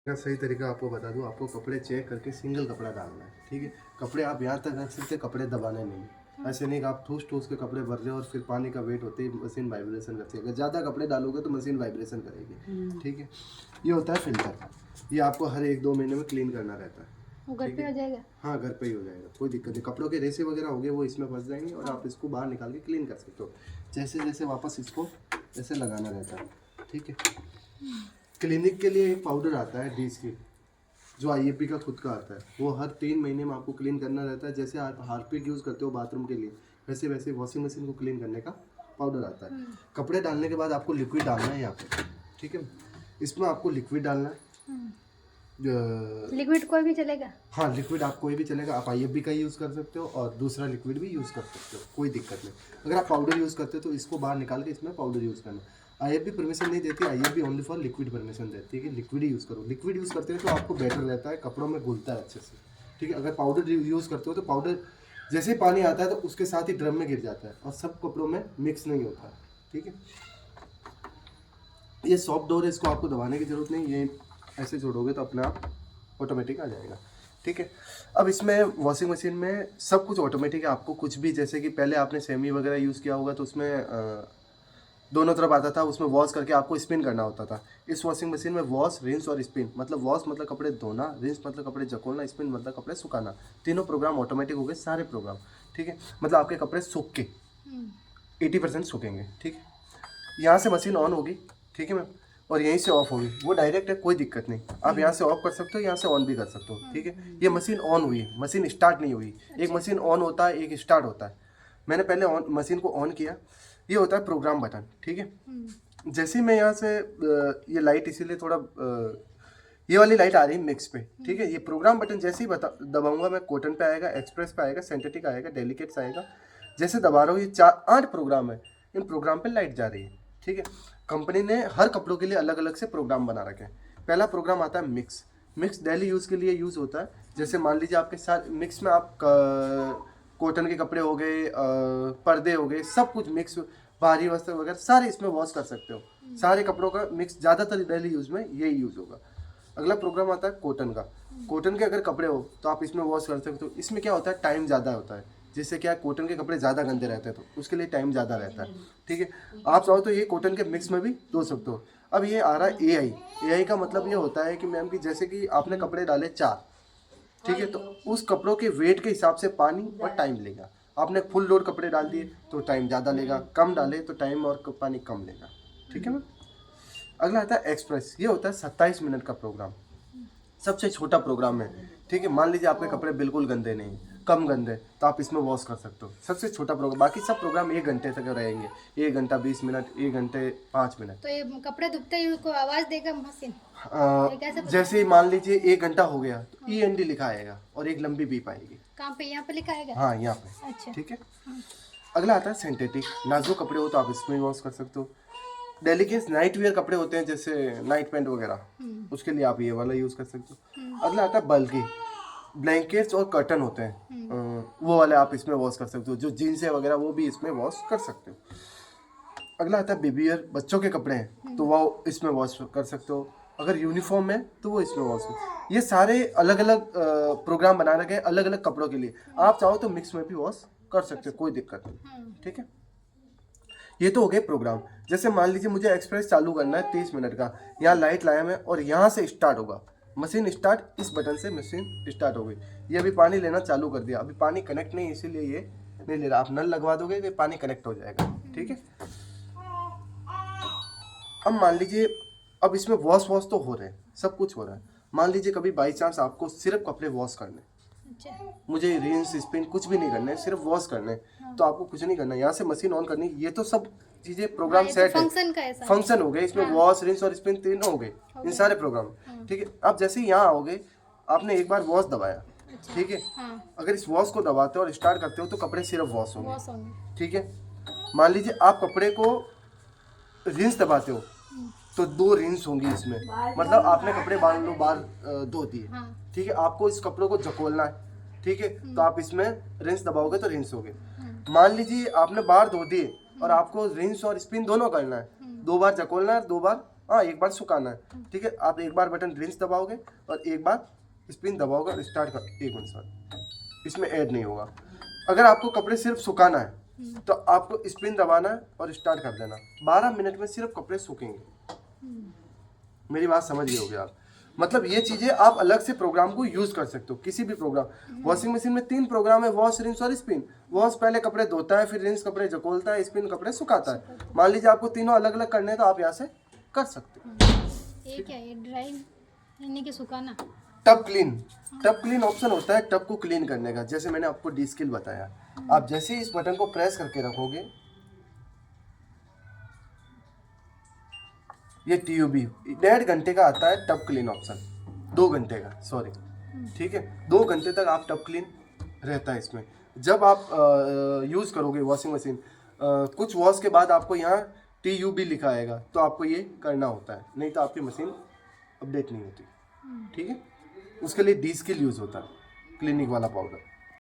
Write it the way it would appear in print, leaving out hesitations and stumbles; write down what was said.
मैं सही तरीका आपको बता दूं, आपको कपड़े चेक करके सिंगल कपड़ा डालना है, ठीक है। कपड़े आप यहाँ तक रख सकते, कपड़े दबाने नहीं। ऐसे नहीं कि आप ठूस ठूस के कपड़े भर रहे हो और फिर पानी का वेट होते ही मशीन वाइब्रेशन करती है। अगर ज़्यादा कपड़े डालोगे तो मशीन वाइब्रेशन करेगी, ठीक है। ये होता है फिल्टर, ये आपको हर 1-2 महीने में क्लीन करना रहता है। वो घर पे हो जाएगा? हाँ, घर पे ही हो जाएगा, कोई दिक्कत नहीं। कपड़ों के रेसे वगैरह होंगे वो इसमें फंस जाएंगे और आप इसको बाहर निकाल के क्लीन कर सकते हो। जैसे जैसे वापस इसको ऐसे लगाना रहता है, ठीक है। क्लिनिक के लिए एक पाउडर आता है डीज की, जो आईएफबी का खुद का आता है, वो हर 3 महीने में आपको क्लीन करना रहता है। जैसे आप हार्पिक यूज़ करते हो बाथरूम के लिए, वैसे वैसे वॉशिंग मशीन को क्लीन करने का पाउडर आता है। कपड़े डालने के बाद आपको लिक्विड डालना है यहाँ पे, ठीक है। इसमें आपको लिक्विड डालना है। लिक्विड कोई भी चलेगा? हाँ, लिक्विड आप कोई भी चलेगा। आप आईएफबी का यूज़ कर सकते हो और दूसरा लिक्विड भी यूज़ कर सकते हो, कोई दिक्कत नहीं। अगर आप पाउडर यूज़ करते हो तो इसको बाहर निकाल के इसमें पाउडर यूज़ करना। आईएफबी परमिशन नहीं देती, IFB only for liquid permission देती है कि लिक्विड ही यूज़ करो। लिक्विड यूज़ करते हैं तो आपको बेटर रहता है, कपड़ों में घुलता है अच्छे से, ठीक है। अगर पाउडर यूज़ करते हो तो पाउडर जैसे ही पानी आता है तो उसके साथ ही ड्रम में गिर जाता है और सब कपड़ों में मिक्स नहीं होता है, ठीक है। ये सॉफ्ट डोर है, इसको आपको दबाने की ज़रूरत नहीं, ये ऐसे छोड़ोगे तो अपने आप ऑटोमेटिक आ जाएगा, ठीक है। अब इसमें वॉशिंग मशीन में सब कुछ ऑटोमेटिक है। आपको कुछ भी, जैसे कि पहले आपने सेमी वगैरह यूज़ किया होगा तो उसमें दोनों तरफ आता था, उसमें वॉश करके आपको स्पिन करना होता था। इस वॉशिंग मशीन में वॉश, रिंस और स्पिन, मतलब वॉश मतलब कपड़े धोना, रिंस मतलब कपड़े जकोलना, स्पिन मतलब कपड़े सुखाना, तीनों प्रोग्राम ऑटोमेटिक हो गए, सारे प्रोग्राम, ठीक है। मतलब आपके कपड़े सूख के 80% सूखेंगे, ठीक है। यहाँ से मशीन ऑन होगी, ठीक है मैम, और यहीं से ऑफ होगी। वो डायरेक्ट है, कोई दिक्कत नहीं। आप यहाँ से ऑफ कर सकते हो, यहाँ से ऑन भी कर सकते हो, ठीक है। ये मशीन ऑन हुई, मशीन स्टार्ट नहीं हुई। एक मशीन ऑन होता है, एक स्टार्ट होता है। मैंने पहले ऑन मशीन को ऑन किया, ये होता है प्रोग्राम बटन, ठीक है। जैसे ही मैं यहाँ से ये लाइट इसीलिए थोड़ा ये वाली लाइट आ रही है मिक्स पे, ठीक है। ये प्रोग्राम बटन जैसे ही दबाऊंगा मैं, कॉटन पे आएगा, एक्सप्रेस पे आएगा, सिंथेटिक आएगा, डेलिकेट्स आएगा। जैसे दबा रहा हूँ, ये 4-8 प्रोग्राम है, इन प्रोग्राम पे लाइट जा रही है, ठीक है। कंपनी ने हर कपड़ों के लिए अलग अलग से प्रोग्राम बना रखे हैं। पहला प्रोग्राम आता है मिक्स। मिक्स डेली यूज़ के लिए यूज़ होता है। जैसे मान लीजिए आपके साथ मिक्स में आप कॉटन के कपड़े हो गए, पर्दे हो गए, सब कुछ मिक्स, भारी वस्त्र वगैरह सारे इसमें वॉश कर सकते हो। सारे कपड़ों का मिक्स, ज़्यादातर डेली यूज़ में यही यूज़ होगा। अगला प्रोग्राम आता है कॉटन का। कॉटन के अगर कपड़े हो तो आप इसमें वॉश कर सकते हो। इसमें क्या होता है, टाइम ज़्यादा होता है, जिससे क्या है, कॉटन के कपड़े ज़्यादा गंदे रहते हैं तो उसके लिए टाइम ज़्यादा रहता है, ठीक है। आप चाहो तो ये कॉटन के मिक्स में भी धो सकते हो। अब ये आ रहा है एआई। एआई का मतलब ये होता है कि मैम कि जैसे कि आपने कपड़े डाले 4, ठीक है, तो उस कपड़ों के वेट के हिसाब से पानी और टाइम लेगा। आपने फुल लोड कपड़े डाल दिए तो टाइम ज़्यादा लेगा, कम डाले तो टाइम और पानी कम लेगा, ठीक है मैम। अगला आता है एक्सप्रेस। ये होता है 27 मिनट का प्रोग्राम, सबसे छोटा प्रोग्राम है, ठीक है। मान लीजिए आपके कपड़े बिल्कुल गंदे नहीं, कम गंदे, तो आप इसमें वॉश कर सकते हो। सबसे छोटा प्रोग्राम, बाकी सब प्रोग्राम 1 घंटे तक रहेंगे। 1 घंटा 20 मिनट, 1 घंटे 5 मिनट। तो ये कपड़े धुपते ही को आवाज देगा मशीन? जैसे ही मान लीजिए 1 घंटा हो गया तो END लिखा आएगा और एक लंबी बीप आएगी। कहाँ पे? यहाँ पे लिखा आएगा? हाँ, यहाँ पे, अच्छा, ठीक है। अगला आता है सिंथेटिक। नाजुक कपड़े हो तो आप इसमें वॉश कर सकते हो। डेलीकेट नाइट वेयर कपड़े होते हैं, जैसे नाइट पैंट वगैरह, उसके लिए आप ये वाला यूज़ कर सकते हो। अगला आता है बल्कि। ब्लैंकेट्स और कर्टन होते हैं, वो वाले आप इसमें वॉश कर सकते हो। जो जीन्स है वगैरह वो भी इसमें वॉश कर सकते हो। अगला आता है बेबी वेयर, बच्चों के कपड़े हैं तो वो इसमें वॉश कर सकते हो। अगर यूनिफॉर्म है तो वो इसमें वॉश कर। ये सारे अलग अलग प्रोग्राम बना रखे हैं अलग अलग कपड़ों के लिए। आप चाहो तो मिक्स में भी वॉश कर सकते हो, कोई दिक्कत नहीं, ठीक है। ये तो हो गए प्रोग्राम। जैसे मान लीजिए मुझे एक्सप्रेस चालू करना है 30 मिनट का, यहाँ लाइट लाया मैं और यहाँ से स्टार्ट होगा मशीन स्टार्ट, इस बटन से मशीन स्टार्ट हो गई। ये अभी पानी लेना चालू कर दिया, अभी पानी कनेक्ट नहीं इसीलिए ये नहीं ले रहा। आप नल लगवा दोगे तो पानी कनेक्ट हो जाएगा, ठीक है। अब मान लीजिए, अब इसमें वॉश तो हो रहे हैं, सब कुछ हो रहा है। मान लीजिए कभी बाई चांस आपको सिर्फ कपड़े वॉश करने, मुझे रिंस स्पिन कुछ भी नहीं करना है, सिर्फ वॉश करना है, तो आपको कुछ नहीं करना है, यहाँ से मशीन ऑन करनी है। ये तो सब चीजें प्रोग्राम सेट है, फंक्शन हो गए इसमें। वॉश, रिंस और स्पिन तीनों हो गए, इन सारे प्रोग्राम, ठीक है। अब जैसे ही यहाँ आओगे, आपने एक बार वॉश दबाया, ठीक है। अगर इस वॉश को दबाते हो और स्टार्ट करते हो तो कपड़े सिर्फ वॉश होंगे, ठीक है। मान लीजिए आप कपड़े को रिंस दबाते हो तो 2 रिंस होंगी इसमें, मतलब आपने कपड़े बार धो दिए, ठीक है। आपको इस कपड़ों को जकोलना है, ठीक है, तो आप इसमें रिंस दबाओगे तो रिंस हो गए। मान लीजिए आपने बार धो दिए और आपको रिंस और स्पिन दोनों करना है, 2 बार जकोलना है, 2 बार हाँ एक बार सुखाना है, ठीक है। आप एक बार बटन रिंस दबाओगे और एक बार स्पिन दबाओगे और स्टार्ट कर, एक मिनट सर, इसमें ऐड नहीं होगा। अगर आपको कपड़े सिर्फ सुखाना है तो आपको स्पिन दबाना है और स्टार्ट कर देना। 12 मिनट में सिर्फ कपड़े सूखेंगे। मेरी बात समझ गए होगे आप। मतलब ये चीजें आप अलग से प्रोग्राम को यूज कर सकते हो, किसी भी प्रोग्राम। वॉशिंग मशीन में 3 प्रोग्राम है, वॉश, रिंस और स्पिन। वॉश पहले कपड़े धोता है, फिर रिंस कपड़े झकोलता है, स्पिन कपड़े सुखाता है। मान लीजिए आपको तीनों अलग अलग करने हैं तो आप यहाँ से कर सकते हो। ये क्या है, ड्राई यानी कि सुखाना। टब क्लीन ऑप्शन होता है टब को क्लीन करने का। जैसे मैंने आपको डी स्किल बताया, आप जैसे ही इस बटन को प्रेस करके रखोगे, ये TUB 1.5 घंटे का आता है टब क्लीन ऑप्शन, 2 घंटे का सॉरी, ठीक है। 2 घंटे तक आप टब क्लीन रहता है इसमें। जब आप यूज़ करोगे वॉशिंग मशीन, कुछ वॉश के बाद आपको यहाँ TUB लिखा आएगा, तो आपको ये करना होता है, नहीं तो आपकी मशीन अपडेट नहीं होती, ठीक है। उसके लिए डी स्किल यूज़ होता है, क्लिनिक वाला पाउडर।